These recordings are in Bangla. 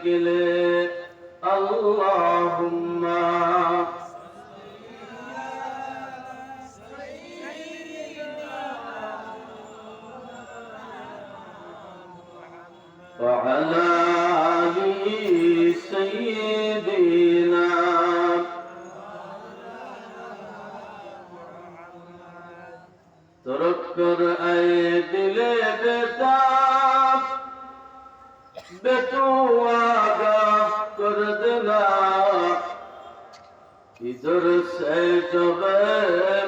निकले अल्लाहुम्मा वअला आलि सय्यिदिना तरक कर आए दिले बेताब बेतुआगा कर देना इधर से जब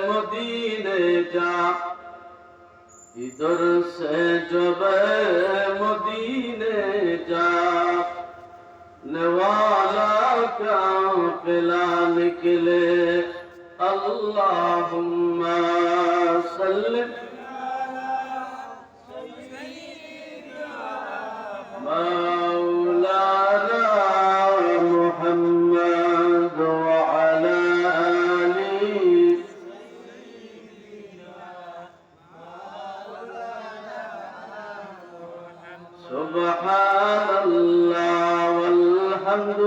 मदीने जा इधर से जब मदीने जा नवाला का पिला निकले अल्लाहुम्मा सल्लि मौलाना मुहम्मद व अला आलि सुब्हानल्लाह वल्हम्दुलिल्लाह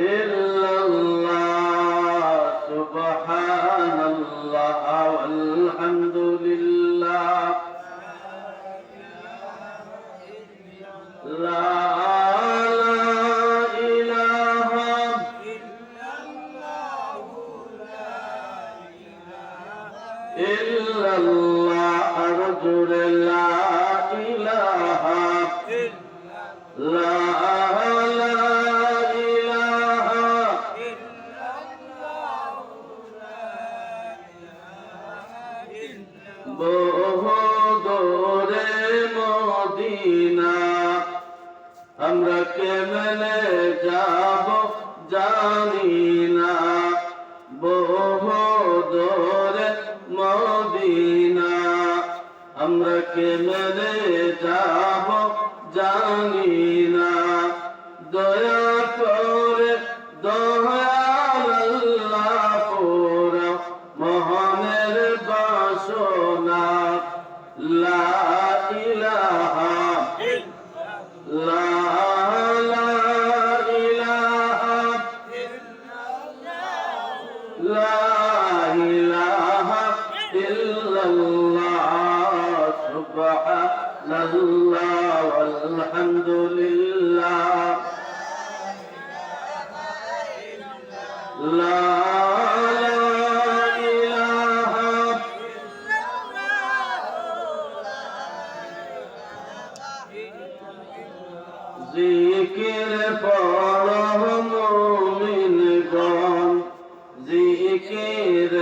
इल्लल्लाह सुब्हानल्लाह वल्हम्दुलिल्लाह ला इलाहा इल्लल्लाह अर्जुर ला इलाहा ला বহুদূরে মদিনা আমরা কেমনে যাব জানি না বহুদূরে মদিনা আমরা কেমনে যাব জানি না দয়া করে দয়াল আল্লাহ পুরা মোহনের বাসনা লা ইলাহা লা ইলাহা লা ইলাহা ইল্লাল্লাহ সুবহানাল্লাহ ওয়ালহামদুলিল্লাহ লা জিকির পড়ো মুমিনগণ জিকির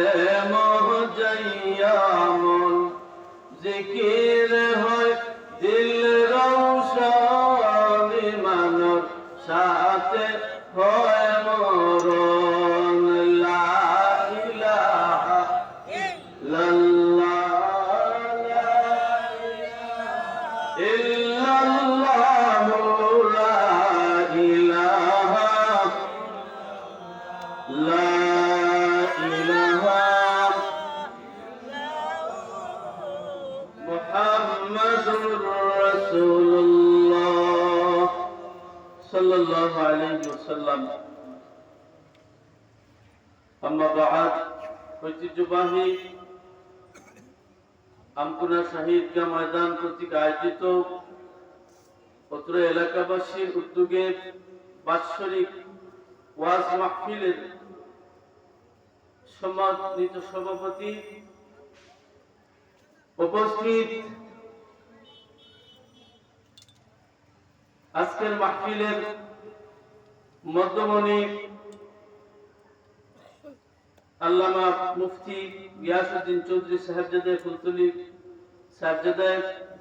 মহজাইয়া মন জিকির হয় দিল রৌশন ইমানের সাথে হয় মরণ লা ইলাহা ইল্লাল্লাহ মুহাম্মাদুর রাসূলুল্লাহ সাল্লাল্লাহু আলাইহি ওয়াসাল্লাম। আম্মা বা'দ, ঐতিহ্যবাহী আমকুনা শহীদগাহ ময়দান কর্তৃক আয়োজিত অত্র এলাকাবাসীর উদ্যোগে বাৎসরিক ওয়াজ মাহফিলের সম্মানিত সভাপতি, উপস্থিত আজকের মাহফিলের মধ্যমণি আল্লামা মুফতি গিয়াসউদ্দিন চৌধুরী সাহেবজাদা ফুলতলি সাহেবজাদা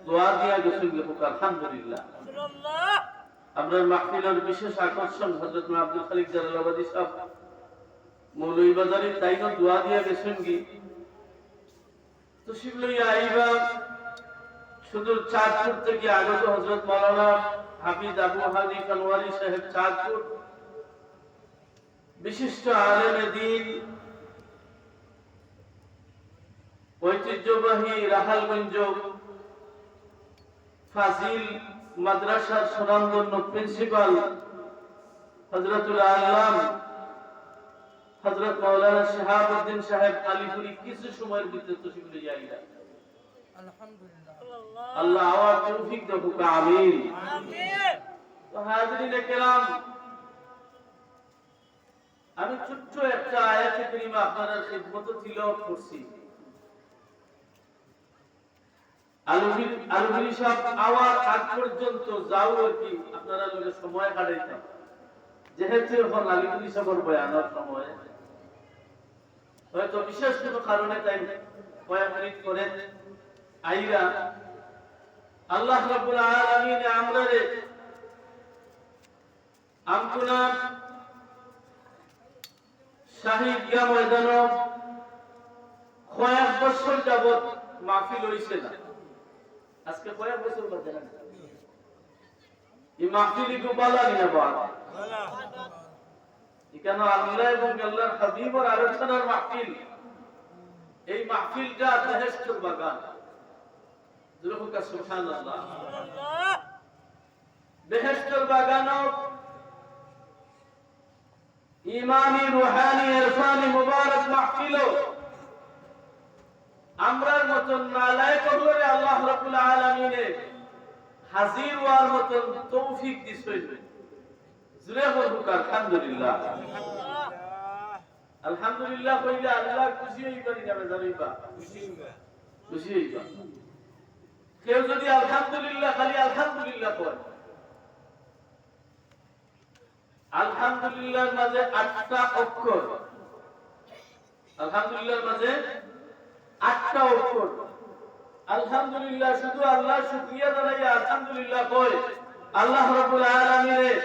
দোয়া দিয়া গেছেন আলহামদুলিল্লাহ। আমরা মাহফিলের বিশেষ আকর্ষণ হযরত আব্দুল খালিক জালালাবাদী সাহেব মৌলভী বাজারে তাইনো দোয়া দিয়া গেছেন কি তো শিবলইয়া আইবা শুধু চাঁদপুর থেকে আগত হযরত মাওলানা হাফিজ আবু হানিফ আনওয়ারি সাহেব চাঁদপুর, বিশিষ্ট আলেমে দ্বীন, ঐতিহ্যবাহী রাহালগঞ্জ ফাজিল মাদ্রাসার সুনামধন্য প্রিন্সিপাল হযরতুল আল্লাম হযরত মাওলানা শিহাবউদ্দিন সাহেব আলিপুরি কিছু সময়ের ভিতরে তশরিফ নিয়ে যাইরা আলহামদুলিল্লাহ আল্লাহ আওয়াজ তৌফিক দাও আমিন আমিন। তো হাজিরিনে কেরাম, আমি ছোট্ট একটা আয়াতে কারিমা আপনাদের খিদমতে তিলাওয়াত করছি। আলুগিরি সাহেব আওয়াজ আগ পর্যন্ত যাও আর কি আপনারা লোকে সময় কাটাইতাম, যেহেতু এখন আলুগিরি সাহেবের বয়ানের সময় হয়তো বিশেষ কোনো কারণে তাই কয়েক মিনিট করে আইরা আল্লাহ রাব্বুল আলামিন আমরারে আমকুনা শাহী গিয়া ময়দান কয়েক বছর যাবত মাহফিল হইছে না। আজকে কয়েক বছর বাদে না এই মাহফিল কি বালা না বালা এখানে আল্লাহ এবং আল্লাহর হাবিবের আলোচনার মাহফিল। এই মাহফিলটা বেহেশতের বাগান। জোরে সুবহানাল্লাহ। বেহেশতের বাগান ইমানি রুহানি ইরফানি মুবারক মাহফিল। আমরার মতন নালায়েক হলে আল্লাহ রাব্বুল আলামিনে হাজির হওয়ার মতন তৌফিক দিছেন। জোরে বলুন আলহামদুলিল্লাহ। আলহামদুলিল্লাহ কইলে আল্লাহ খুশি হইবা না জানিবা? খুশি হইবা। কেউ যদি আলহামদুলিল্লাহ খালি আলহামদুলিল্লাহ কয়, আলহামদুলিল্লাহর মাঝে 8টা অক্ষর। আলহামদুলিল্লাহর মাঝে 8টা অক্ষর। আলহামদুলিল্লাহ শুধু আল্লাহর শুকরিয়া জানাইয়া আলহামদুলিল্লাহ কয়, আল্লাহ রাব্বুল আলামিনের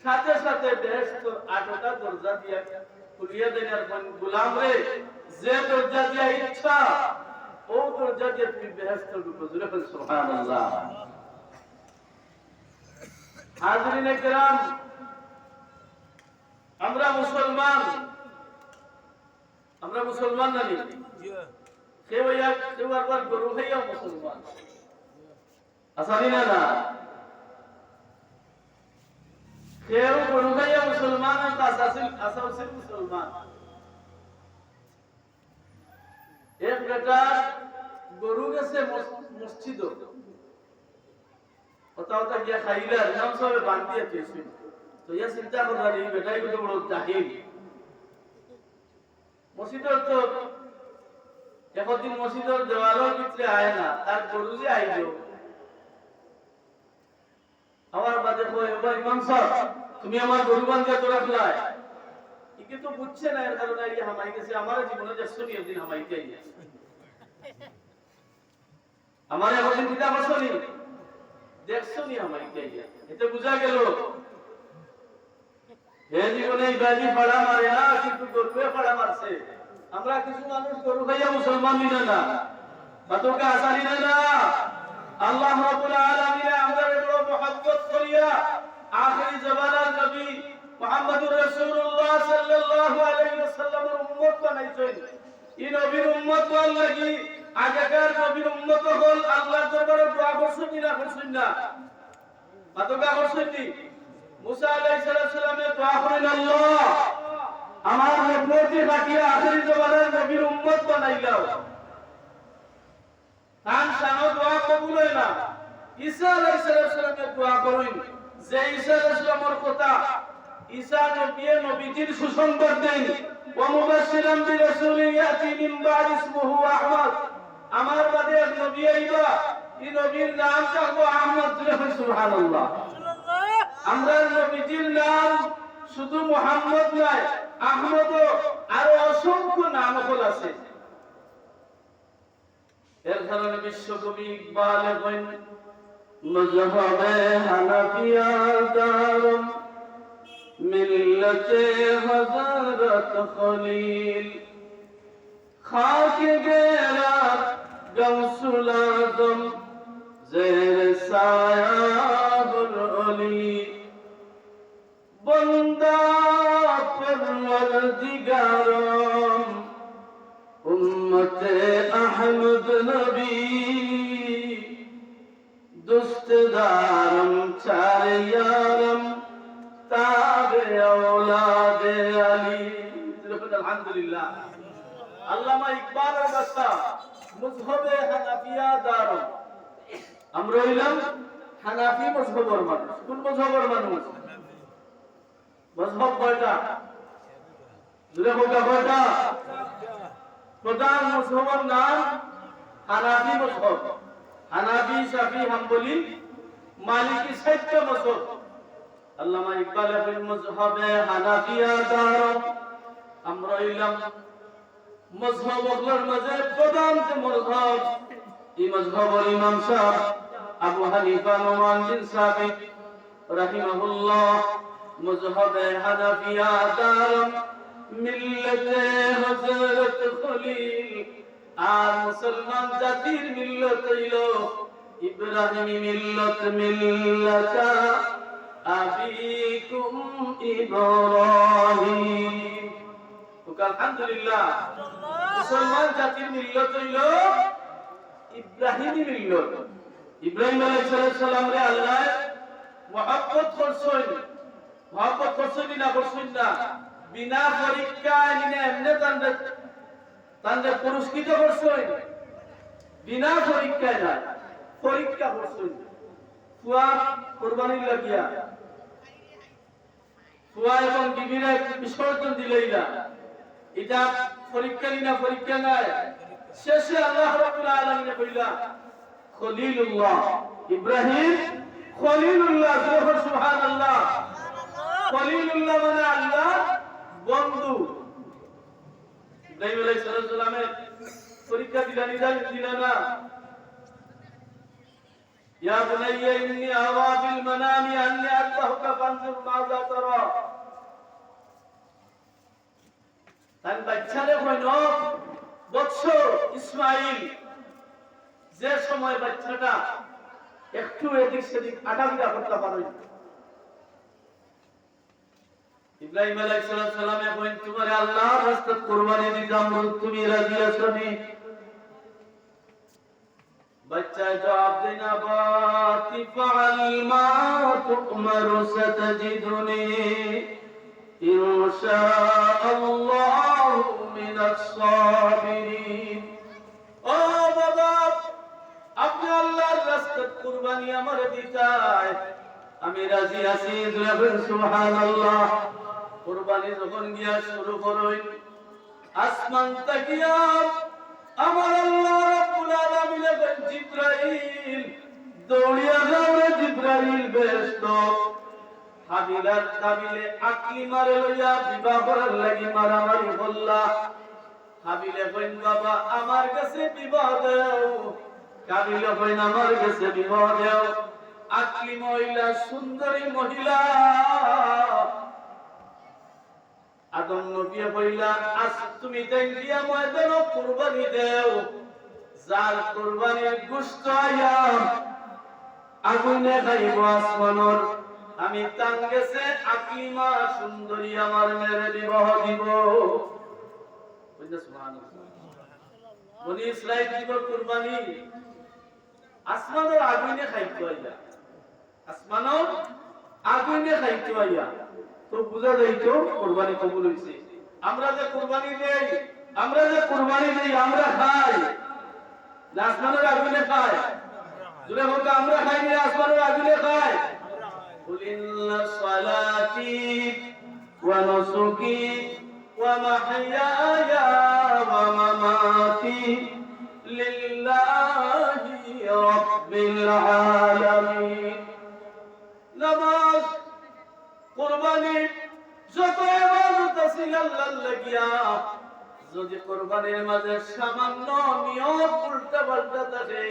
সাথে সাথে বেহেশতের 8টা দরজা দিয়া খুলিয়া দেন। আর গোলাম রে, যে দরজা দিয়া ইচ্ছা ও দরজা দিয়ে তুমি বেহেশতে ঢুকো। জোরে বল সুবহানাল্লাহ। হাজিরিনে কেরাম, আমরা মুসলমান নানি কেউ একবার গরু খাইয়া মুসলমান আসানি না না কেউ গরু খাইয়া মুসলমান আসাসিল মুসলমান। এক বেটা গরু গেছে মসজিদ কথা গিয়া খাইলা নাম সবে বান্ধিয়া দিয়েছিল। তো ইয়া চিন্তা করলাম এই বেটাই কত বড় জাহিল। মসজিদের তো একদিন মসজিদের দেওয়ালের ভিতরে আয় না, তার গরু যে আইল আমার বাদে কয়, এবার ইমাম সাহেব তুমি আমার গরু বান্ধিয়া তো রাখলাই। ই কিন্তু বুঝছে না, এর কারণে আইয়া হামাই গেছে। আমার জীবনে দেখছো নি একদিন হামাইতে আইয়া আমার একদিন পিতা বসো নি দেখছো নি হামাইতে আইয়া। এতে বুঝা গেল হে জীবনে ইবাদি ফাড়া মারে না, কিন্তু গরুয়ে ফাড়া মারছে। আমরা কিছু মানুষ গরু খাইয়া মুসলমান নিনা না, বাতোকে আসানি না। আল্লাহ রাব্বুল আলামিন আমরা বড় মহব্বত করিয়া আখিরি জামানার নবী মুহাম্মদুর রাসূলুল্লাহ সাল্লাল্লাহু আলাইহি ওয়াসাল্লামের উম্মত বানাইছেন। এই নবীর উম্মত হওয়ার লাগি আগেকার নবীর উম্মত হল আল্লাহর দরবারে দোয়া করছেন না করছেন না? বাতোকে করছেন নি? মুসা আলাইহিস সালামের দোয়া করেন, আল্লাহ আমার নবুয়তি কাটিয়া আখিরি জামানার নবীর উম্মত বানাইলাও। তান শানো দোয়া কবুল হয় না। ঈসা আলাইহিস সালামের দোয়া করেন যে ঈসা আলাইহিস সালামের কথা ঈসা নবীজির সুসংবাদ দেন, ওয়া মুবাশশিরান বিরাসূলিন ইয়াতি মিন বা'দি ইসমুহু আহমদ। আমার বাদে এক নবী আইবা, এই নবীর নাম থাকবো আহমদ। সুবহানাল্লাহ। আমরা নবীজির নাম শুধু মুহাম্মদ নয়, আহমদও আরো অসংখ্য নাম হল আছে। এর কারণে বিশ্বকবি ইকবাল কইন, মযহাবে হানাফিয়া দারুম মিল্লাতে হযরত খলিল খাকে বেরা গাউসুল আযম জের সায়াবুল অলি বন্দা পরওয়ারদিগারম উম্মতে আহমদ নবী مقتدارم چاریارم تابع اولاد علی আলহামদুলিল্লাহ। আল্লামা ইকবালের কথা মুযহাবে হানাফিয়া দারুন। আমরা হইলাম হানাফি মুযহাবের মানুষ। কোন মুযহাবের মানুষ? মুযহাব কয়টা? জুড়ে বলতে কয়টা? প্রধান মুযহাবের নাম হানাফি মুযহাব। হানাফি, শাফি, হাম্বলি, মালিকি সাইট্টা মুযহাব। আল্লামা ইকবাল ফিল মুযহাবে হানাফিয়া দারুন। আমরা হইলাম মযহাবগুলোর মাঝে প্রধান যে মযহাব, এই মযহাবের ইমাম সাহেব আবু হানিফা নুমান বিন সাবিত রাহিমাহুল্লাহ মযহাবে হানাফিয়া দারুন মিল্লাতে হযরত খলিল। আর মুসলমান জাতির মিল্লাত হইল ইব্রাহিমী মিল্লাত, মিল্লাতা আবিকুম ইব্রাহিম। আলহামদুলিল্লাহ। মুসলমান জাতির মিল্লাত হইল ইব্রাহিমী মিল্লাত। ইব্রাহিম আলাইহিস সালাম রে আল্লাহ মহব্বত করছেন। মহব্বত করছেন না করছেন না? বিনা পরীক্ষায় নিনে এমনি তান্ডে পুরস্কৃত করছেন। বিনা পরীক্ষায় না, পরীক্ষা করছেন। ফুয়া কুরবানির লাগিয়া ফুয়া এবং বিবিরা বিসর্জন দিলেই না, এটা পরীক্ষা নিনা, পরীক্ষা নাই। শেষে আল্লাহ রাব্বুল আলামিন কইলা খলিলুল্লাহ ইব্রাহিম খলিলুল্লাহ। সুবহানাল্লাহ। খলিলুল্লাহ মানে আল্লাহ বন্ধু। ইব্রাহিম আলাইহিস সালামের পরীক্ষা দিলা না? ইয়া বুনাইয়া ইন্নী আরা ফিল মানামি আন্নী আযবাহুকা ফানজুর মাযা তারা। তাই বাচ্চারে কইল বৎস ইসমাঈল, যে সময় বাচ্চাটা একটু এদিক সেদিক আটাবিটা করতে পারে, ইব্রাহিম আলাইহিস সালামে কইন তোমারে আল্লাহর রাস্তায় কুরবানি দিতাম, তুমি রাজি আছো নি? বাচ্চা জবাব দেনা বাতি ফাল মা তুমারু সাতাজিদুনি ইনশাআল্লাহু মিনাস সাবিরিন। ও বাবা, আপনি আল্লাহর রাস্তায় কুরবানি আমারে দিতাই, আমি রাজি আছি। সুবহানাল্লাহ। কুরবানি যখন গিয়া শুরু করই, আসমান তাকিয়া আমার আল্লাহ রাব্বুল আলামিন বলেন জিবরাইল দৌড়িয়া যাও রে জিবরাইল বেহেশত। হাবিলার কাবিলে আকলিমারে লইয়া বিবাহ করার লাগি মারামারি হল্লা। হাবিলে কইন বাবা আমার কাছে বিবাহ দাও, কাবিলে কইন আমার কাছে বিবাহ দাও। আকলি মহিলা সুন্দরী মহিলা, আদম নবী কইলা আজ তুমি দেন দিয়া ময়দান কুরবানি দেও, যার কুরবানির গোশত আয়া আগুনে খাইব আসমানর। আমি তান গেছে আকলিমা সুন্দরী আমার মেরে বিবাহ দিব। বনি ইসরাইল দিব কুরবানি, আসমানর আগুনে খাইতো আয়া, আসমানর আগুনে খাইতো আয়া। তো বুঝা যাইতো কুরবানি কবুল হইছে। আমরা যে কুরবানি দেই, আমরা খাই না আসমানের আগুনে খাই? জুড়ে হোক আমরা খাই না আসমানের আগুনে খাই? কুল ইন্না সালাতি ওয়া নুসুকি ওয়া মাহইয়ায়া ওয়া মামাতি লিল্লাহি রাব্বিল আলামিন। নামাজ, কুরবানি, যত ইবাদত আছে আল্লাহর লাগিয়া, যদি কুরবানির মাঝে সামান্য নিয়ত উল্টা পাল্টা থাকে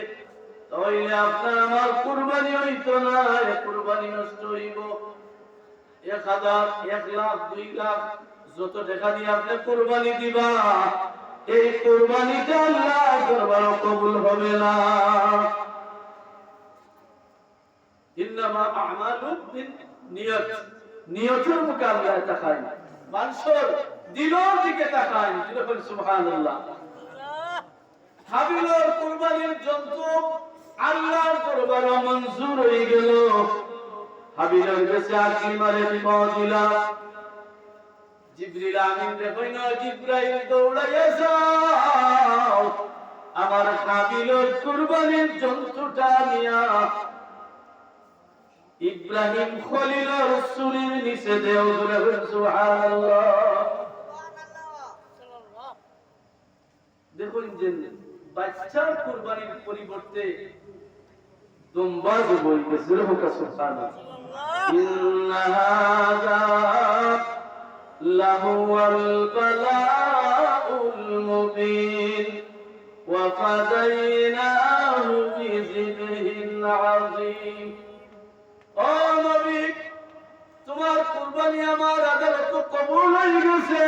তাহলে আপনার আমার কুরবানি হইতো না, কুরবানি নষ্ট হইব। 1000, 1 লাখ, 2 লাখ যত টাকা দিয়ে আপনি কুরবানি দিবা, এই কুরবানিটা আল্লাহর দরবারে কবুল হবে না। ইন্নামা আমালু বিন্নিয়াত, নিয়তের মুখে আল্লাহ তাকায়, মানুষের দিলের দিকে তাকায়। সুবহানাল্লাহ। হাবিলের কুরবানির জন্তু আল্লাহর দরবার মঞ্জুর হয়ে গেল হাবিলের কাছে আকলি মারে পৌঁছিলা জিবরিল আমিন রে কইনা জিবরাইল দৌড়াইয়া যাও আমার হাবিলের কুরবানির জন্তুটা নিয়া ইব্রাহিম খলিলের সুরির নিচে দেও সুবহানাল্লাহ দেখুন যে বাচ্চার কুরবানির পরিবর্তে দুম্বা জবাই করেছে সুবহানাল্লাহ ইন্না হাযা লাহুয়াল বালাউল মুবিন ওয়া ফাদাইনাহু বিযিবহিন আযীম ও নবী তোমার কুরবানি আমার আদালত কবুল হয়ে গেছে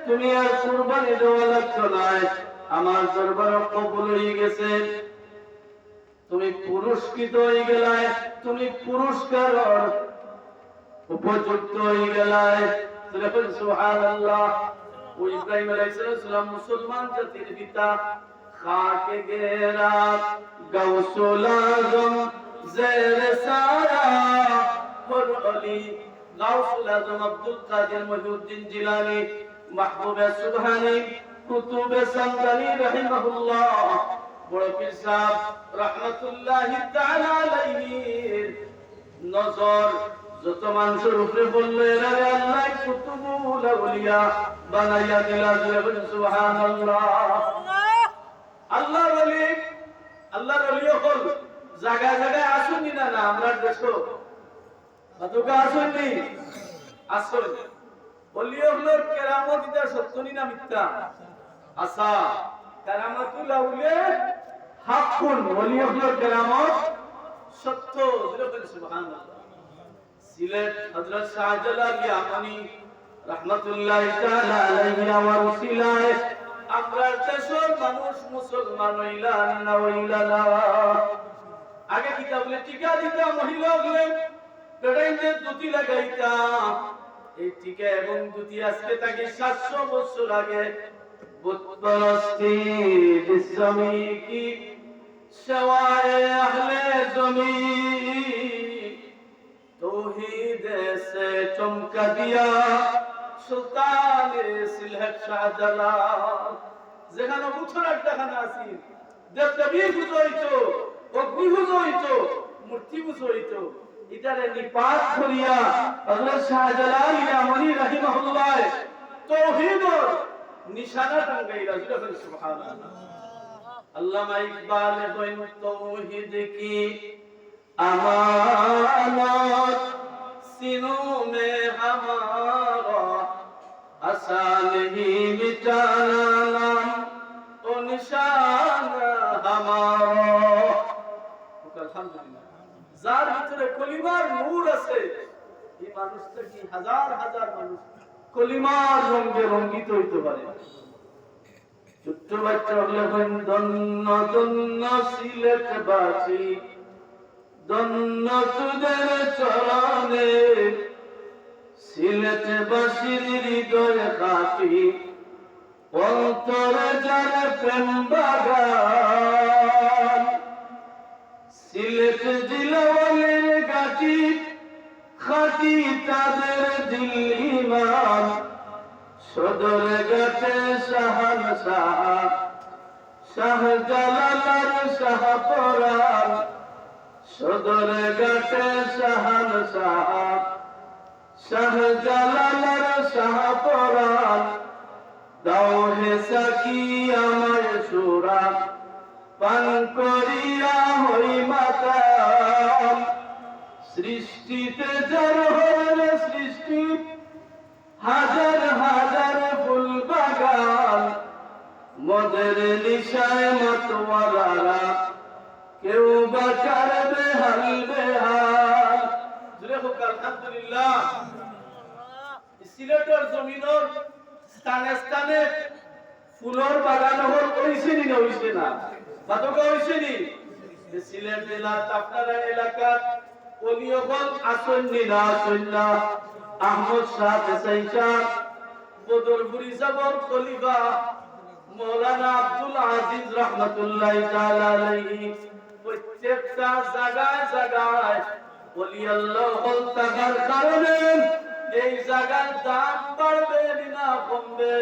তুমি আর কুরবানি দেওয়া লাগতো না আমার দরবার কবুল হয়ে গেছে তুমি পুরস্কৃত হয়ে গেলায় তুমি পুরস্কার উপযুক্ত হয়ে গেলায় সুবহানাল্লাহ ও ইব্রাহিম আলাইহিস সালাম মুসলমান জাতির পিতা খাকে গেরা গাউসুল আজম জেরে সারা হর আলী গাউসুল আজম আব্দুল কাদের মহিউদ্দিন জিলানী মাহবুব সুবহানী কুতুব সামদানী রাহিমাহুল্লাহ বড় পীর সাহেব রাহমাতুল্লাহি তাআলা আলাইহি নজর যত মানুষের উপরে বললো এরা আল্লাহ কুতুবুল আউলিয়া বানাইয়া দিলা সুবহানাল্লাহ আল্লাহর ওলি আল্লাহর ওলি হল জায়গা জায়গায় আসুনি না না আমরা দেশো কতকা আসুনি আসুন ওলি হলোর কেরামত এটা সত্যনি না মিথ্যা আসা কেরামতুল আউলিয়া হাক্কুন ওলি হলোর কেরামত সত্য সুবহানাল্লাহ সিলেট হযরত শাহজালাল ইয়ামানি রাহমাতুল্লাহি তাআলা আলাইহি আমার উসিলায় আমরা দেশের মানুষ মুসলমান হইলা না হইলা না আগে কি বলে টিকা দিতা মহিলা হলে পেটাইতে দুটি লাগাইতা এই টিকা এবং দুটি আজকে তাকে 700 বছর আগে বুতপরস্তি বিসমি কি সওয়ায়ে আহলে জমিন तौहीद से चमका दिया सुल्तान सिलहट शाहजलाल যেখানে বুছরার দেখানা আছে দেবদেবী বুঝাইতো অগ্নি বুঝাইতো মূর্তি বুঝাইতো ইতারে নিপাত করিয়া হযরত শাহজালাল ইয়ামানি রাহিমাহুল্লাহ তাওহীদের নিশানা টাঙ্গাইলা সুবহানাল্লাহ আল্লামা ইকবাল কইন তাওহীদ কি अमानत सीनों में हमारा आशा नहीं मिटाना नाम तो निशान हमारा अल्हम्दुलिल्लाह যার ভিতরে কলিমার নূর আছে এই মানুষটা কি হাজার হাজার মানুষ কলিমার রঙে রঙ্গিত হইতে পারে ছোট্ট বাচ্চা হলে দন্ন দন্ন সিলেটবাসী ধন্য তোদের চরণে সিলেটবাসীর হৃদয় খাঁটি অন্তরে যার প্রেম বাগান সিলেট জিলাওয়ালের গাটি খাঁটি তাদের দিল ইমান সদর ঘাটে শাহান শাহ শাহজালাল শাহ পরাণ সদর ঘাটে শাহান শাহ শাহজালাল শাহ পরাণ দাও হে সাকি আমায় সুরা পান করিয়া হই মাতাম সৃষ্টিতে যার হলে সৃষ্টি হাজার হাজার ফুল বাগান মদের নিশায় মতওয়ালারা কেউ বা করবে হাল বেহাল জুড়ে হোক আলহামদুলিল্লাহ সিলেটের জমিনের স্থানে স্থানে ফুলের বাগান হইছে নি না হইছে না বাতকা হইছে নি সিলেট জেলা আপনার এলাকার ওলিয়গল আসন্নি না আসন্না আহমদ শাহ দেসাই শাহ বদরপুরি সাবর খলিফা মৌলানা আব্দুল আজিজ রহমাতুল্লাহি তাআলা আলাইহি প্রত্যেকটা জায়গায় জায়গায় ওলি আল্লাহ হল থাকার কারণে এই জায়গার দাম বাড়বে না কমবে?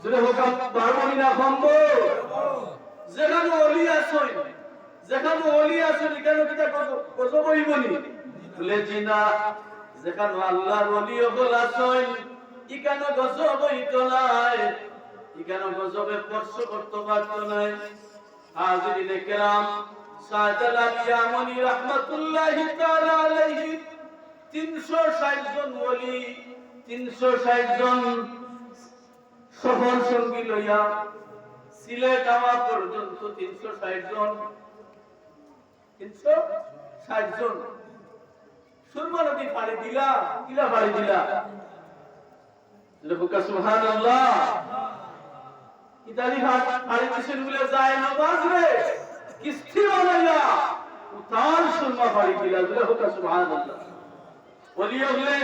জোরে হোক, বাড়বে না কমবে? যেখানে ওলি আছেন, যেখানে ওলি আছেন এখানে কি গজব হইবনি? বলে জি না, যেখানে আল্লাহর ওলি হল আছেন এখানে গজব হইতো নাই, এখানে গজবে স্পর্শ করতে পারতো নাই। হাজিরিনে কেরাম, সাইদাল আলিয়ামনি রাহমাতুল্লাহি তাআলা আলাইহি 360 জন ওলি, 360 জন সফর সঙ্গী লইয়া সিলেট যাওয়া পর্যন্ত 360 জন, 360 জন সুরমা নদী পাড়ি দিলা, কিলা পাড়ি দিলা? সুবহানাল্লাহ। ইতালি ঘাট পাড়ি দিছেন বলে যায় নামাজ রে কিস্তি বানাইয়া উতার সুরমা পাড়ি দিলা, সুবহানাল্লাহ। ওলি হলে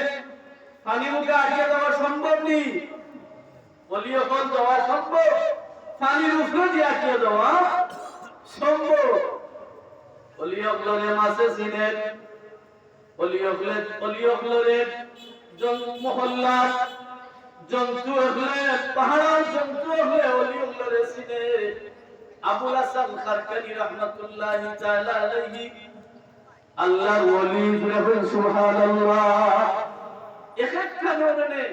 পানি মুখে আটকে দেওয়া সম্ভব নেই, ওলি হল দেওয়া সম্ভব, পানির উপরে দিয়ে আটকে দেওয়া সম্ভব। ওলি হলে মাসে চিনেন, ওলি হলে মহল্লা জন্তু হলে, পাহাড়ের জন্তু হলে ওলি হলে চিনে। আবুল হাসান খারকানি রাহমাতুল্লাহি তাআলা আলাইহি আল্লাহর ওলি, সুবহানাল্লাহ। এক এক কারণে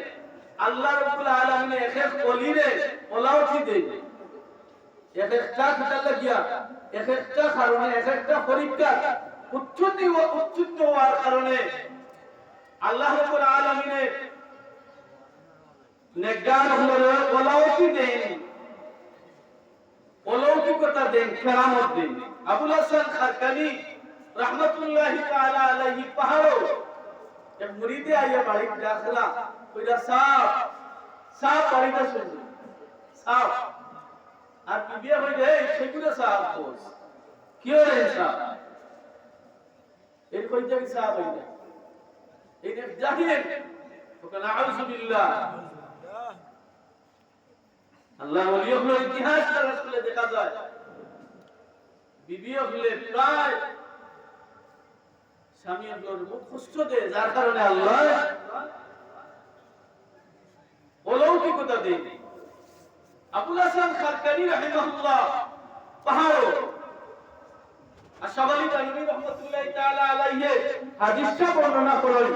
আল্লাহ রাব্বুল আলামিন এক এক ওলিরে ওলাওতি দেন, এক একটা কিতাব লাগিয়া, এক একটা কারণে, এক একটা পরীক্ষা উচ্চতি হওয়ার কারণে আল্লাহ রাব্বুল আলামিনের নেকগার হলো ওলাওতি দেন, অলৌকিকতা দেন, কেরামত দেন। আবুল হাসান খারকানি রাহমাতুল্লাহি তাআলা আলাইহি পাহাড় এক মুরিদে আইয়া বাড়ি দাখলা কইরা সাপ সাপ বাড়িতে শুনছে, সাপ আর বিবিয়া হইলে সেগুলো সাপ বস কি হরে সাপ এর কইতে কি সাপ হইলে এই জাহিল ওকে নাউযু বিল্লাহ। আল্লাহ ওলি হলো ইতিহাস রাসূলে দেখা যায় বিবি হলে প্রায় স্বামী হলোর মুখ কষ্ট দেয়, যার কারণে আল্লাহ অলৌকিকতা দেন। আবুল হাসান খারকানি রাহিমাহুল্লাহ পাহাড় আশরাফ আলী তানভী রাহমাতুল্লাহি তাআলা আলাইহি হাদিসটা বর্ণনা করেন,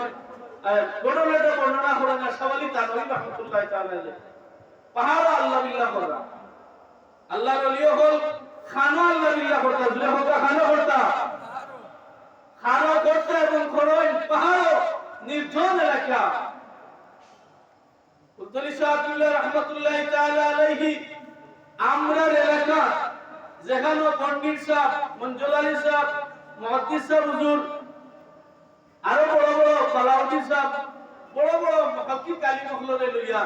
ঘটনাটা বর্ণনা করেন আশরাফ আলী তানভী রাহমাতুল্লাহি তাআলা আলাইহি। পাহাড় আল্লাহ বিল্লাহ করা, আল্লাহর ওলি হল খানো আল্লাহ বিল্লাহ করতা, দুলে হতা খানো করতা, খানো করতা এবং খরচ পাহাড় নির্জন এলাকা। উদ্দলি শাহদুল্লাহ রাহমাতুল্লাহি তাআলা আলাইহি আমরার এলাকা, যেখানে পণ্ডিত সাহেব, মঞ্জুর আলী সাহেব, মুহাদ্দিস সাহেব হুজুর, আরো বড় বড় সালাউদ্দিন সাহেব, বড় বড় মুহাক্কিক আলিম হলরে লইয়া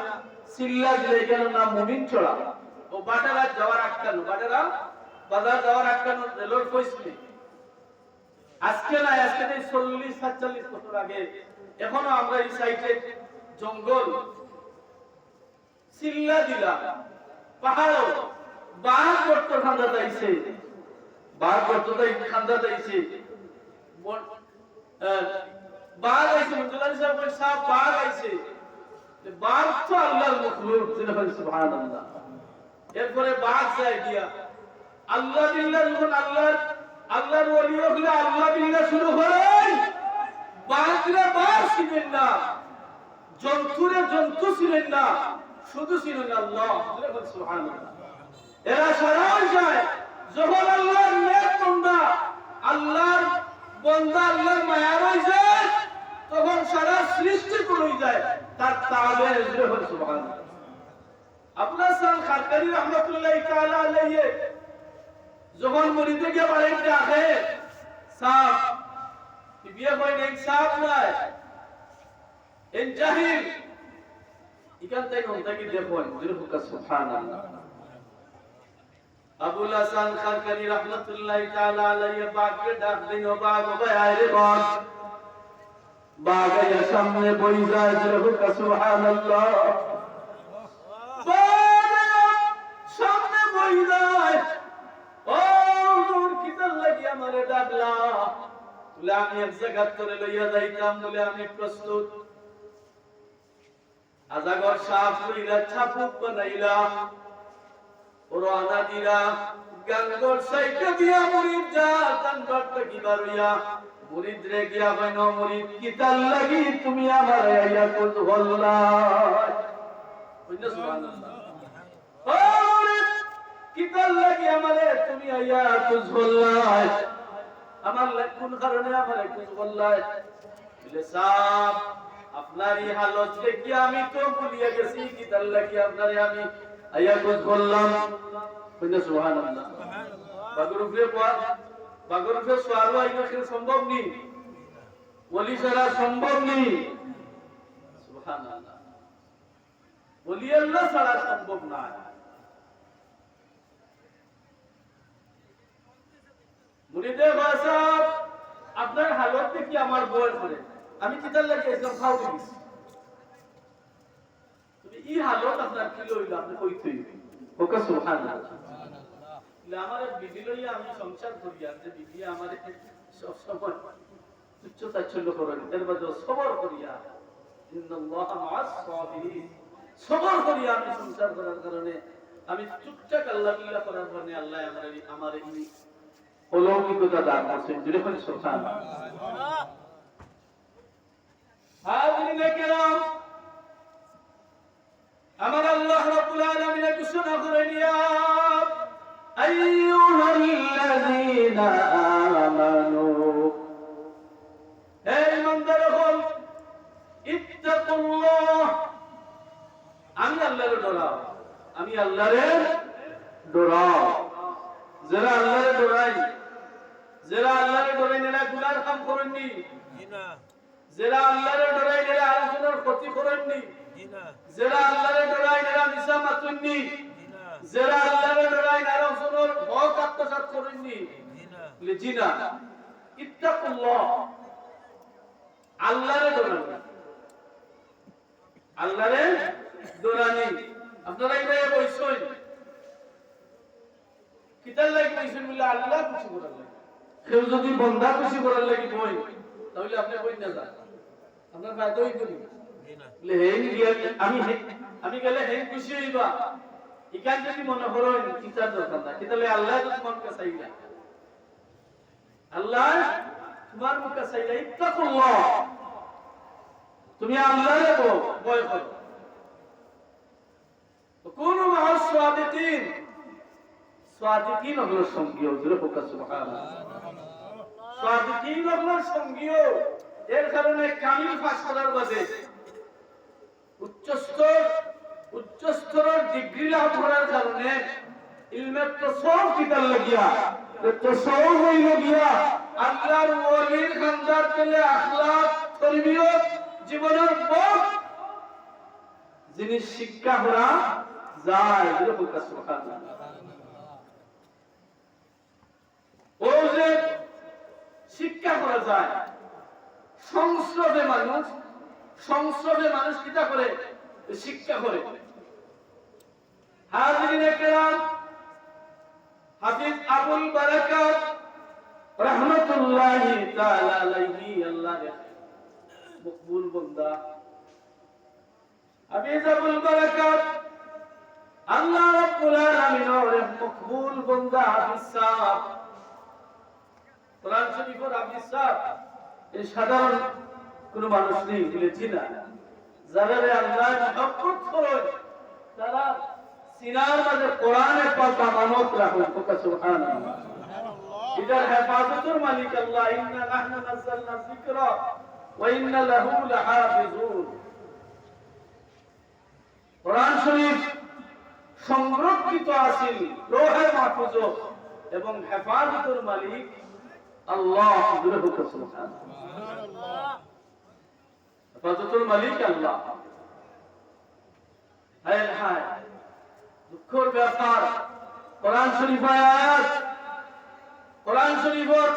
সিল্লা জায়গার নাম মুমিন চড়া ও বাটারা যাওয়ার আটকানো, বাটারা বাজার যাওয়ার আটকানো রেলর কইসলি। আজকে না, আজকে 40-47 বছর আগে, এখনো আমরা এই সাইডে জঙ্গল সিল্লা দিলা পাহাড় বাঘ করত খান্দা যাইছে, বাঘ করত খান্দা যাইছে, বাঘ আইছে, মঞ্জুলারি সাহেব কই সাহেব বাঘ আইছে, বাঘ তো আল্লাহর মখলুক, সুবহানাল্লাহ। এরপরে বাঘ যায় দিয়া আল্লাহ বিল্লাহ, যখন আল্লাহর ওলি হলে আল্লাহ বিল্লাহ শুরু হয়, বাঘরা বাঘ ছিলেন না, জন্তুরে জন্তু ছিলেন না, শুধু ছিলেন আল্লাহ, সুবহানাল্লাহ। এরা সারা যায় যখন আল্লাহর নেক বান্দা, আল্লাহর বান্দা আল্লাহর মায়া হয়ে যায়, তখন সারা সৃষ্টি করে যায় তার তাবে, সুবহানাল্লাহ। আবুল হাসান খারকানি রাহমাতুল্লাহি তাআলা আলাইহি যখন মুরিদে গিয়ে বাড়িতে আসে, সাপ বিয়ে কই নেই, সাপ নাই, এই জাহিল ইকান তাই কোন তাকি দেখুন, সুবহানাল্লাহ। আবুল হাসান খারকানি রাহমাতুল্লাহি তাআলা আলাইহি বাঘকে ডাক দিন, ও বাঘ, ও ভাই আয় রে বাঘ। বাঘ এর সামনে বই যায়, সুবহানাল্লাহ। বাঘ সামনে বই যায়, ও নূর কি আমারে ডাকলা বলে আমি এক জায়গা করে লইয়া যাইতাম বলে আমি প্রস্তুত আজাগর সাফ লইলা ছাপুক বানাইলা ওর আনা দিরা গাঙ্গর সাইকে দিয়া মুরিদ যা তানবারটা কি বারুয়া মুরিদ রে গিয়া বাইন মুরিদ কি তাল লাগি তুমি আমারে আইয়া কুল হল্লাহ কইনা সুবহানাল্লাহ ও মুরিদ কি তাল লাগি আমারে তুমি আইয়া কুল হল্লাহ আমার কোন কারণে আমারে কুল হল্লাহ বলে সাহেব আপনার এই হালত দেখি আমি তো ভুলিয়া গেছি কি তাল লাগি আপনারে আমি আইয়া কুল বললাম কইনা সুবহানাল্লাহ বাগরুফে সোয়ারু আইনা খেলে সম্ভব নেই ওলি সারা সম্ভব নেই সুবহানাল্লাহ ওলি আল্লাহ সারা সম্ভব না মুরিদে ভাষা আপনার হালত দেখি আমার বয়স করে আমি কিতার লাগে একদম খাও দিস তুমি এই হালত আপনার কি লইল আপনি কইতেই ওকে সুবহানাল্লাহ আমার বিবি লইয়া আমি সংসার করি আর যে বিবি আমার সব সময় তুচ্ছ তাচ্ছল্য করেন এর বাদে সবর করিয়া ইন্নাল্লাহ মা'আস সাবিরিন সবর করিয়া আমি সংসার করার কারণে আমি চুপচাপ আল্লাহ বিল্লাহ করার কারণে আল্লাহ আমার এই অলৌকিকতা দান করেছেন জুড়ে বলি সুবহানাল্লাহ হাজিরিনে কেরাম আমার আল্লাহ রাব্বুল আলামিন ঘোষণা করে নিয়া أيها الذين آمنوا أي من درهم اتقوا الله আমি আল্লাহর ডরাও আমি আল্লাহর ডরাও যারা আল্লাহর ডরাই যারা আল্লাহর ডরাই না গুনার কাম করেননি জিনা যারা আল্লাহর ডরাই না আলোচনার ক্ষতি করেননি জিনা যারা আল্লাহর ডরাই না মিছা মাতুননি যারা আল্লাহর ডরাই না রাসূলের হক আত্মসাৎ করেননি জিনা জিনা ইত্তাকুল্লাহ আল্লাহর ডরানি আল্লাহর ডরানি আপনারা এই বইছেন কিতাল লাগি বইছেন বলে আল্লাহ খুশি করার লাগি কেউ যদি বান্দা খুশি করার লাগি বই তাহলে আপনি কই না যান আপনার ফায়দা হইতো না জিনা লে হেন গিয়া আমি গেলে হেন খুশি হইবা ইকান যদি মনে করেন কিতার দরকার না কিতালে আল্লাহ তোমার কাছে চাইলা আল্লাহ তোমার মুখে চাইলা ইত্তাকুল্লাহ তুমি আল্লাহরে ভয় করো কুনু মা'আস সাদিকিন সাদিকিন হলো সঙ্গী হুজুর ফোকাস সুবহানাল্লাহ সাদিকিন হলো সঙ্গী এর কারণে কামিল পাস করার বাদে উচ্চস্তরের ডিগ্রি লাভ করার কারণে ইলমে তাসাউফ কিতাব লাগিয়া তাসাউফ হইল গিয়া আল্লাহর ওলির খানদার পেলে আখলাক তরবিয়ত জীবনের পথ জিনিস শিক্ষা করা যায় এরকম কাজ সুবহানাল্লাহ ও যে শিক্ষা করা যায় সংস্রবে মানুষ কিতা করে শিক্ষা করে হাজিরিনে কেরাম হাফিজ আবুল বারাকাত রাহমাতুল্লাহি তাআলা আলাইহি আল্লাহর মকবুল বান্দা হাফিজ আবুল বারাকাত আল্লাহ রাব্বুল আলামিনের মকবুল বান্দা হাফিজ সাহেব কোরআন শরীফের হাফিজ সাহেব এই সাধারণ কোন মানুষ নেই বলেছি না যারা আল্লাহ মহব্বত করেন তারা সিনার মাঝে কোরআনের পাক আমানত রাখেন সুবহানাল্লাহ এটার হেফাজতের মালিক আল্লাহ ইন্না নাহনু নাযালনা যিকরা ওয়া ইন্না লাহু লাহাফিজুন কোরআন শরীফ সংরক্ষিত আছে লৌহে মাহফুজ এবং হেফাজতের মালিক আল্লাহ সুবহানাল্লাহ হেফাজতের মালিক আল্লাহ হায় হায় দুঃখের ব্যাপার কোরআন শরীফ আয়াত কোরআন শরীফের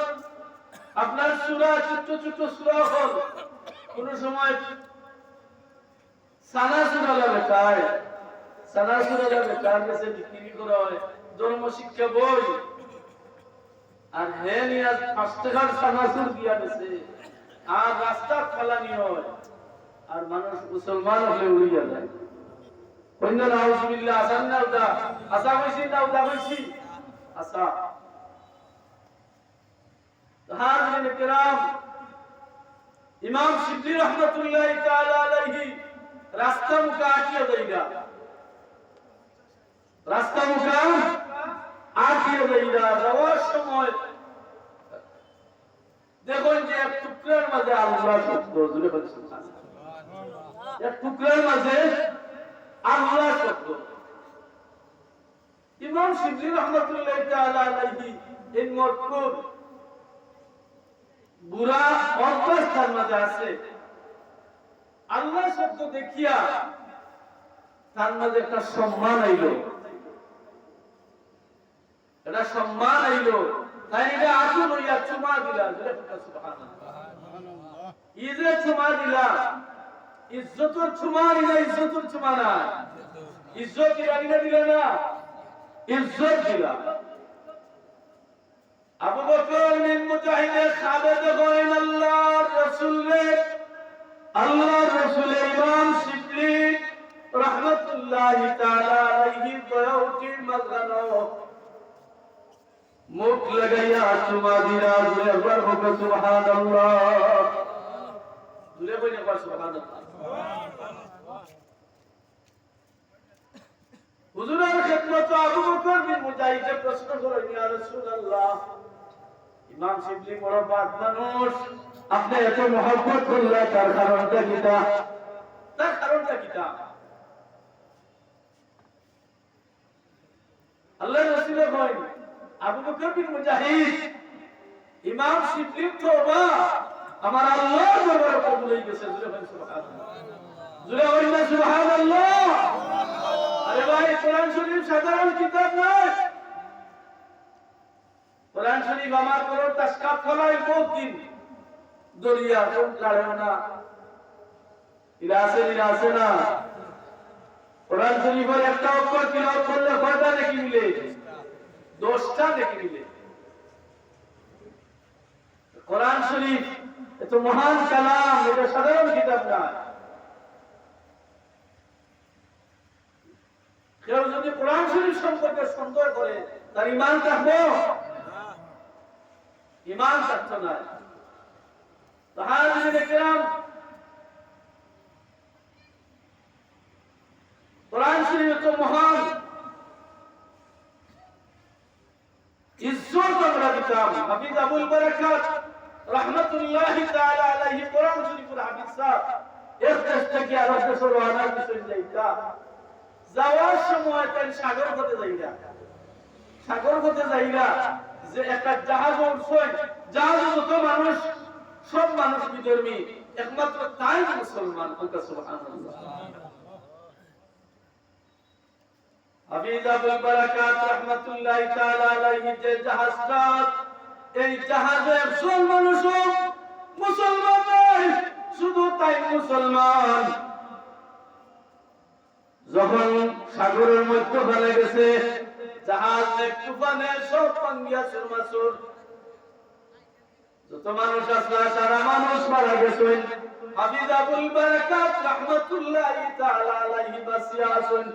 আপনার সূরা ছোট ছোট সূরা হল কোন সময় সানা সূরা লেখায় সানা সূরা লেখার কাছে বিক্রি করা হয় ধর্ম শিক্ষা বই আর হে নিয়া 5 টাকার সানাসুর দিয়া গেছে আর রাস্তা ফালানি হয় আর মানুষ মুসলমান হলে উড়িয়া যায় কইনা নাউজুবিল্লাহ আসান না উদা আসা হইছি না উদা হইছি আসা হাজিরিন কিরাম ইমাম শিবলি রহমাতুল্লাহ তাআলা আলাইহি রাস্তা মুখা আটিয়া দেইগা রাস্তা মুখা আটিয়া দেইগা যাওয়ার সময় দেখুন যে এক টুকরার মাঝে আল্লাহ শব্দ জুড়ে বলছেন এক টুকরার মাঝে আল্লাহ শব্দ ইমাম শিবলি রহমাতুল্লাহ তাআলা আলাইহি এই মতকুর বুরা অবস্থার মাঝে আছে আল্লাহ শব্দ দেখিয়া তার মাঝে একটা সম্মান আইলো এটা সম্মান আইলো তাই এটা আসল হইয়া চুমা দিলা সুবহানাল্লাহ ইজে চুমা দিলা ইজ্জতের চুমা দিলা ইজ্জতের চুমা না ইজ্জত দিলা দিলা না ইজ্জত দিলা আবু বকর বিন মুজাহিদের খাবেদ করেন আল্লাহর রাসূলের ইমাম শিবলি রাহমাতুল্লাহি তাআলা আলাইহি দয়াউটির মাঝখানো মুখ লাগাইয়া চুমা দিলা জুড়ে একবার বলবে সুবহানাল্লাহ জুড়ে বলে একবার সুবহানাল্লাহ হুজুরের খিদমত আবু বকর বিন মুজাহিদ প্রশ্ন করেন ইয়া রাসূলুল্লাহ ইমাম শিবলি বড় পাক মানুষ আপনি এত মহব্বত করলে তার কারণটা কিটা আল্লাহর রাসূল কইন আবু বকর বিন মুজাহিদ ইমাম শিবলি তওবা আমার আল্লাহর দরবারে কবুল হয়ে গেছে জুরে বলেন সুবহানাল্লাহ জুরে বলেন সুবহানাল্লাহ আরে ভাই কোরআন শরীফ সাধারণ কিতাব নয় কোরআন শরীফ আমার করো তাসকাত ফলাই বহুত দিন দরিয়া কোন কাড়েও না ইলাসে না কোরআন শরীফের একটা অক্ষর তিলাওয়াত করলে কয়টা নেকি মিলে 10টা নেকি মিলে কোরআন শরীফ এত মহান কালাম এটা সাধারণ কিতাব না কেউ যদি কোরআন শরীফ সম্পর্কে সন্দেহ করে তার ঈমান থাকবে ঈমান থাকতো না তো হাজিরিন কিরাম কোরআন শরীফ তো মহান ইজ্জত আমরা দিতাম হাফিজ আবুল বারাকাত রাহমাতুল্লাহি তাআলা আলাইহি কোরআন শরীফের হাফিজ সাহেব এক দেশ থেকে আরেক দেশে রওনা দিছেন যাইতা যাওয়ার সময় তাই সাগর পথে যাইরা যে একটা জাহাজ উঠছেন জাহাজে যত মানুষ সব মানুষ বিধর্মী একমাত্র তাই মুসলমান সুবহানাল্লাহ হাফিজ আবুল বারাকাত রাহমাতুল্লাহি তাআলা আলাইহি যে জাহাজটা এই জাহাজে একজন মানুষ মুসলমান নয় শুধু তাই মুসলমান যখন সাগরের মধ্যে ফেলে গেছে জাহাজ তুফানে সব পাঙ্গিয়া সুরমাসুর যত মানুষ আসলে সারা মানুষ মারা গেছেন হাফিজ আবুল বারাকাত রাহমাতুল্লাহি তাআলা আলাইহি বাসিয়া আছেন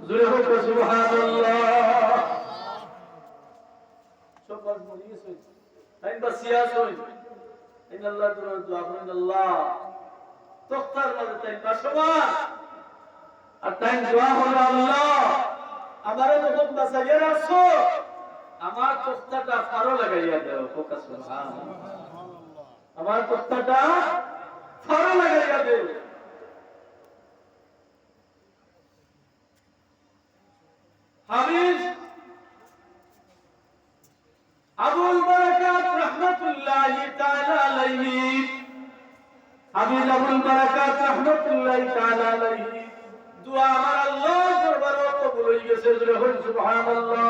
জুরে হোক সুবহানাল্লাহ সব মানুষ মরে গেছেন তাই বাসিয়া আছেন ইন্নাল্লাহ দোয়া করেন আল্লাহ তোখতার মাঝে তাই বাসবা আর তাই দোয়া হলো আল্লাহ আমারে যখন বাঁচাইয়া রাখছো আমার তোখতাটা ফারো লাগাইয়া দাও ফোকাস সুবহানাল্লাহ আমার তোখতাটা ফারো লাগাইয়া দাও হাফিজ আবুল বারাকাত রাহমাতুল্লাহি তাআলা আলাইহি হাফিজ আবুল বারাকাত রাহমাতুল্লাহি তাআলা আলাইহি দোয়া আমার আল্লাহর দরবারে কবুল হয়ে গেছে জোরে বলুন সুবহানাল্লাহ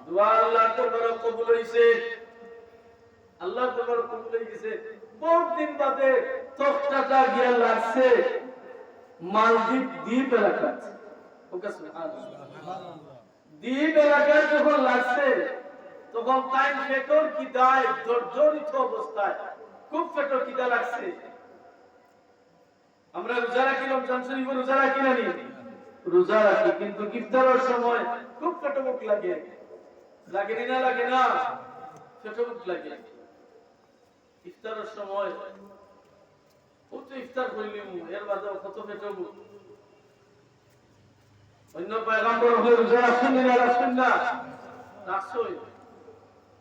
দোয়া আল্লাহর দরবারে কবুল হইছে আল্লাহর দরবারে কবুল হয়ে গেছে বহুত দিন বাদে তখতাটা গিয়া লাগছে মালদ্বীপ এলাকায় ওকে সুবহানাল্লাহ দ্বীপ এলাকায় যখন লাগছে তখন তাই পেটর খিদায় জর্জরিত অবস্থায় খুব পেটর খিদা লাগছে। আমরা রোজা রাখি, রমজান শরীফে রোজা রাখি না, রোজা রাখি, কিন্তু ইফতারের সময় খুব পেটে ভোক লাগে, লাগে না লাগে না, পেটে ভোক লাগে। ইফতারের সময় কত ইফতার করলিম, এর বাদে কত পেটে ভোক। অন্য পয়গম্বর হলে রোজা রাখছেন না রাখছেন না? রাখছই।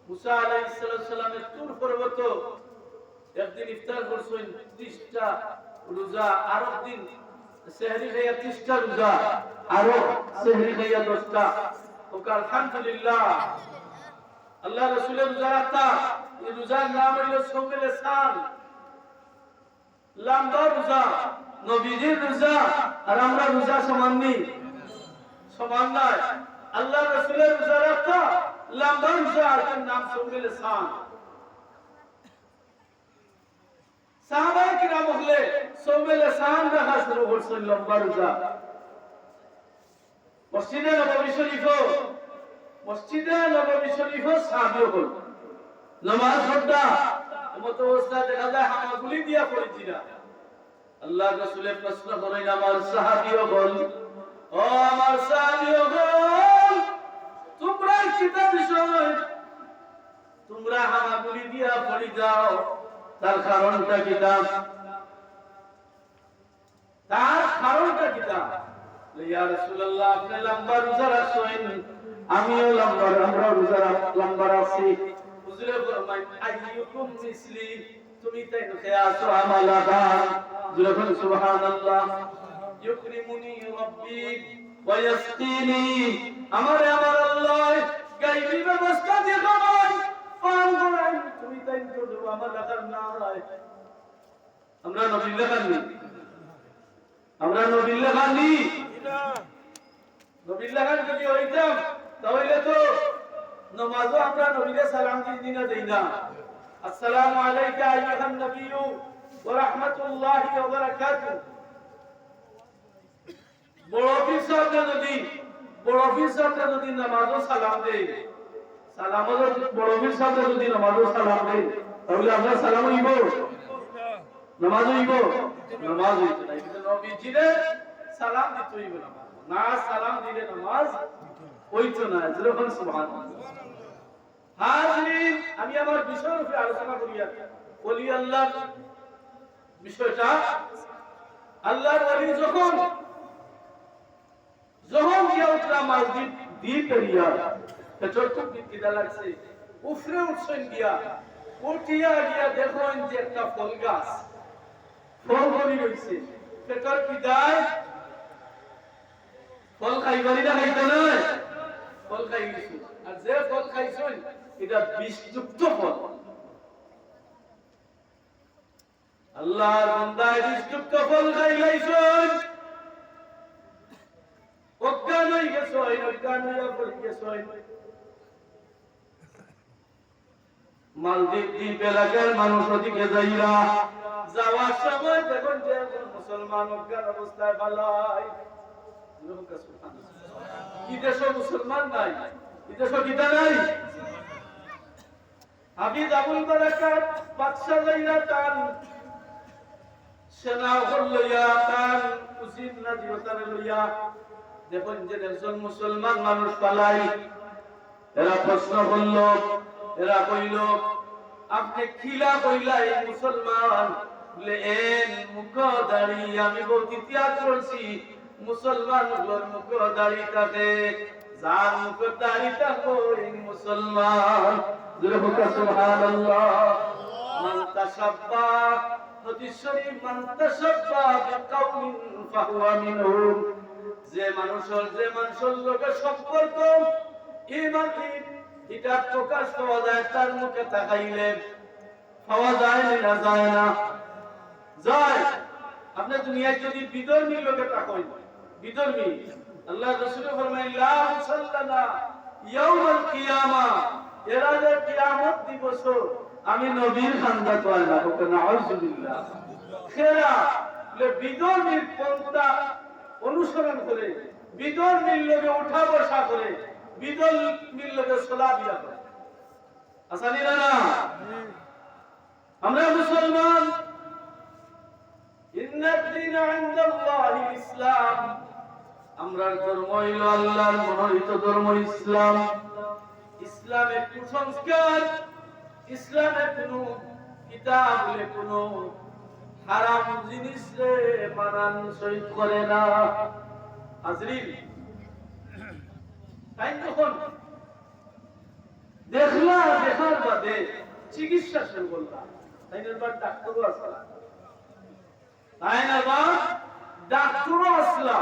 মুসা আলাইহিস সালামের তুর পর্বত একদিন ইফতার করছেন 30টা রোজা, আর একদিন সেহরি খাইয়া 30টা রোজা, আর সেহরি খাইয়া 10টা। ওকে আলহামদুলিল্লাহ। আল্লাহ রাসূলের রোজা রাখতা, এই রোজার নাম হলো সওমে লিসান, লম্বা রোজা। নবীজির রোজা আর আমরা রোজা সমান নেই, সমান নয়। আল্লাহ রাসূলের রোজা রাখতা লম্বা রোজা, আর নাম সওমে লিসান। সাহাবায়ে কিরাম হলে সওমে লিসান রাখা শুরু করছেন, লম্বা রোজা। মসজিদে নববী শরীফ সাহাবীও হল নামাজ পড়তা, এমত অবস্থা দেখা যায় হামাগুলি দিয়া পড়েছি না। আল্লাহ রাসূলের প্রশ্ন করেন, আমার সাহাবীও হল, ও আমার সাহাবীও হল, তোমরা কিতা বিষয় তোমরা হামাগুলি দিয়া পড়ি যাও, তার কারণটা কিতা? তার কারণটা কিতা? ইয়া রাসূলুল্লাহ, আপনি লম্বা রোজা রাখছেন, আমিও লম্বা, আমরা রোজা লম্বা রাখছি। হুজুরে ফরমায়, আইয়ুকুম মিসলি, তুমি তাই খেয়াছো আমালাবা। যখন সুবহানাল্লাহ, ইউকরিমুনি রাব্বি ওয়া ইয়াসকিনি, আমার আল্লাহ গায়বী ব্যবস্থা দিয়ে খাওয়ায়, পান করায়, তুমি তাই তো দেবো, আমার লাগার না হয়। আমরা নবীর লাগানি, আমরা নবীর লাগানি, নবীর লাগান যদি হইতাম তাহলে তো নামাজও আমরা নবীকে সালাম দিনা দেই না। আসসালামু আলাইকা আইয়ুহান নবিয়্যু ওয়া রাহমাতুল্লাহি ওয়া বারাকাতুহু। বড় অফিস যদি নামাজও সালাম দেই, সালামও বড় অফিস যদি নামাজও সালাম দেই, তাহলে আমরা সালাম হইব, নামাজ হইব, নামাজ হইছে না। কিন্তু নবীজিরে সালাম দিতে হইব, না সালাম দিলে নামাজ হইতো না। যেরকম সুবহানাল্লাহ। হাজিরিন, আমি আমার বিষয়ের উপরে আলোচনা করিয়া ওলি আল্লাহর বিষয়টা। আল্লাহর ওলি যখন গিয়া উঠলাম মসজিদ দ্বীপ এরিয়া, চতুর্থ কিদা লাগছে, উফরে উঠছেন গিয়া, উঠিয়া গিয়া দেখেন যে একটা ফল গাছ, ফল ধরি রয়েছে, পেটর কিদায় ফল খাইবারি না খাইতে নয়, ফল খাই গেছে। আর যে ফল খাইছেন এটা বিষযুক্ত ফল। আল্লাহর বান্দায় বিষযুক্ত ফল খাইলাইছেন, অজ্ঞান হয়ে গেছেন, অজ্ঞান হইয়া পড়ে গেছেন। মালদ্বীপ দ্বীপ এলাকার মানুষ ওদিকে যাইরা যাওয়ার সময় দেখুন যে মুসলমান অজ্ঞান অবস্থায় পালায়। কি দেশ মুসলমান নাই, কি দেশ গীতা নাই। হাফিজ আবুল বারাকাত বাদশা যাইরা তান সেনা লইয়া, তান উসির না দিবতারে লইয়া দেখুন যে একজন মুসলমান মানুষ পালাই। এরা প্রশ্ন করল, এরা কইল, আপনি খিলা কইলা এই মুসলমান বলে এন মুখ দাড়ি, আমি বহুত ইতিহাস করছি মুসলমান গুলোর মুখ দাড়ি থাকে, যার মুখ দাড়ি থাকো এই মুসলমান। সুবহানাল্লাহ। মান তাশাব্বাহ, হাদিস শরীফ, মান তাশাব্বাহ বিকাউমিন ফাহুয়া মিনহুম। যে মানুষের লোকের সম্পর্ক ঈমান এটা প্রকাশ পাওয়া যায় তার মুখে তাকাইলে, পাওয়া যায় না, যায় না, যায়। আপনি দুনিয়ায় যদি বিধর্মী লোকে তাকাই, বিধর্মী, আল্লাহ রাসূল ফরমায় লা মুসাল্লানা ইয়াউমাল কিয়ামা, এরা যে কিয়ামত দিবস আমি নবীর খান্দা কয় না, ওকে নাউযুবিল্লাহ। খেরা লে বিধর্মীর পন্থা অনুসরণ করে, বিধর্মীর লোকে উঠা বসা করে, বিধর্মীর লোকে সোলা বিয়া করে, আসানি না আমরা মুসলমান ইন্নাদ দীন ইনদাল্লাহিল ইসলাম আমরার ধর্ম হইল আল্লাহর মনোনীত ধর্ম ইসলাম ইসলামের কুসংস্কার ইসলামের কোনো কিতাবে কোনো হারাম জিনিস রে মানান শহীদ করে না হাজরিন তাই তখন দেখলা দেখার বাদে চিকিৎসা শুরু করলাম তাই না ডাক্তারও আসলা তাই না বা ডাক্তারও আসলা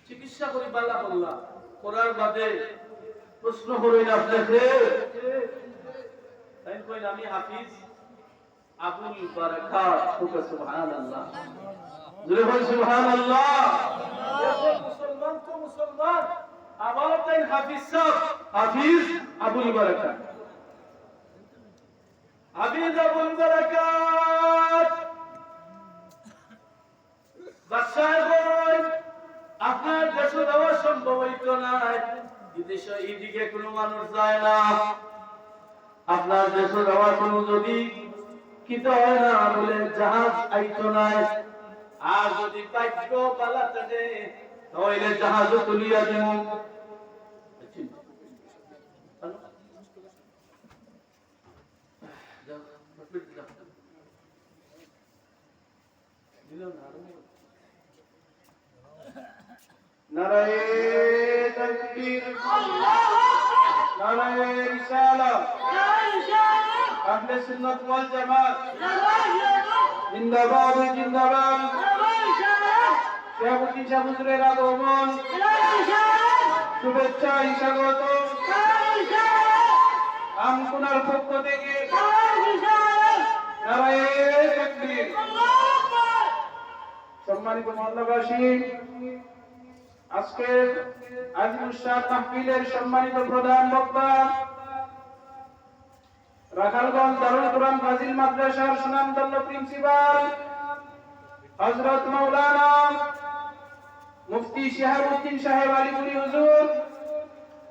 চিকিৎসা করে বালা করলাম করার বাদে প্রশ্ন করেন আপনাকে তাই কই আমি হাফিজ আবুল বারাকাত সুবহানাল্লাহ জোরে বল সুবহানাল্লাহ মুসলমান তো মুসলমান আবার তাই হাফিজ সাহেব হাফিজ আবুল বারাকাত হাফিজ আবুল বারাকাত বাদশাহ কই আপনার দেশে যাওয়া সম্ভব হইতো না বিদেশে এইদিকে কোনো মানুষ যায় না আপনার দেশে যাওয়ার কোনো যদি কিতো হয় না বলে জাহাজ আইতো না আর যদি পাইক পালা থাকে তাহলে জাহাজ তুলিয়া দিব নারায়ে তাকবীর আল্লাহু আকবার নারায়ে রিসালাত আহলে সুন্নাত ওয়াল জামাত জিন্দাবাদ জিন্দাবাদ শাহবুদ্দিন শাহ হুজুরের আগমন শুভেচ্ছা স্বাগত আমকুনার পক্ষ থেকে নারায়ে তাকবীর সম্মানিত মহল্লাবাসী আজকে আজিমুস শাহ মাহফিলের সম্মানিত প্রধান বক্তা রাখালগঞ্জ দারুল কুরআন ফাজিল মাদ্রাসার সুনামধন্য প্রিন্সিপাল হযরত মাওলানা মুফতি শিহাবুদ্দিন সাহেব আলীপুরি হুজুর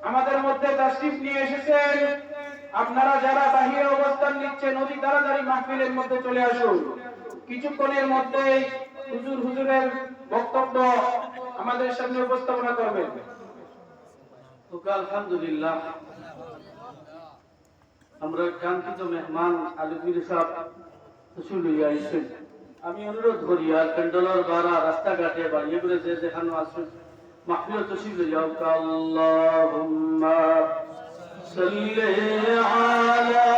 আমাদের মধ্যে তাশরিফ নিয়ে এসেছেন আপনারা যারা বাহিরে অবস্থান নিচ্ছেন অতি তাড়াতাড়ি মাহফিলের মধ্যে চলে আসুন কিছুক্ষণের মধ্যেই হুজুরের বক্তব্য আমাদের সামনে উপস্থাপনা করবেন আলহামদুলিল্লাহ আমরা কাঙ্ক্ষিত মেহমান আলীপুরি সাহেব তশরিফ নিয়ে আইছেন আমি অনুরোধ করি আর প্যান্ডেলের বারা রাস্তাঘাটে বা এগুলো যে দেখানো আসুন মাহফিল তশরিফ নিয়ে যাও আল্লাহুম্মা সাল্লি আলা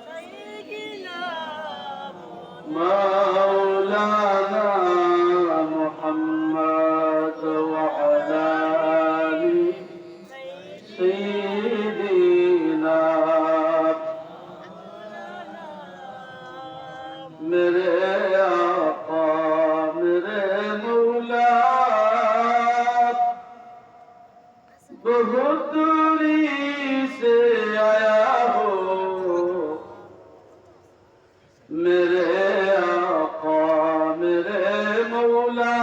সাইয়্যিদিনা মাওলানা মুহাম্মদ ওয়া আলা আলি সাইয়্যিদিনা मेरे आका मेरे मौला बहुत दूरी से आया हो मेरे आका मेरे मौला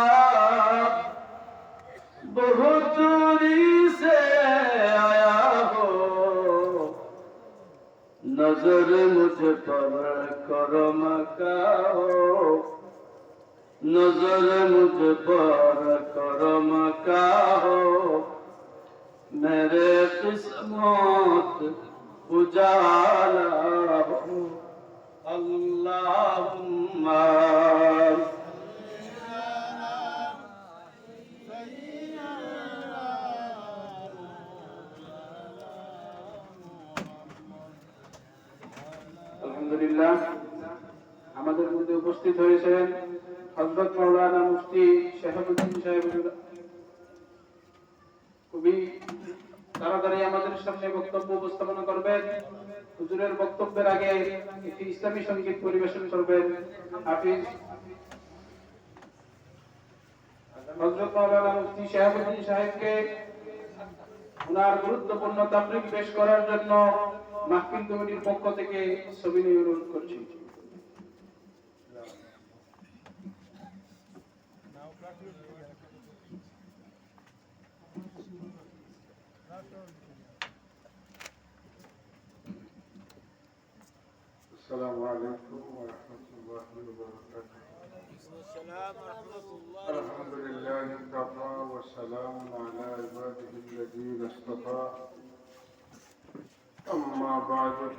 बहुत दूरी से आया हो नजर मुझ पर करम का हो नजर मुझ पर करम का हो मेरे किस्मत उजाला हो अल्लाहुम्मा আলহামদুলিল্লাহ আমাদের মধ্যে উপস্থিত হয়েছেন হযরত মাওলানা মুফতি শিহাবুদ্দিন সাহেব খুবই তাড়াতাড়ি আমাদের সামনে বক্তব্য উপস্থাপনা করবেন হুজুরের বক্তব্যের আগে একটি ইসলামী সংগীত পরিবেশন করবেন হাফিজ হযরত মাওলানা মুফতি শিহাবুদ্দিন সাহেবকে ওনার গুরুত্বপূর্ণ তাকরীর পেশ করার জন্য মাহফিল কমিটির পক্ষ থেকে সবিনয় অনুরোধ করছি السلام عليكم ورحمة الله وبركاته. السلام ورحمة الله. الحمد لله كفى وسلام على عباده الذين اصطفى. أما بعد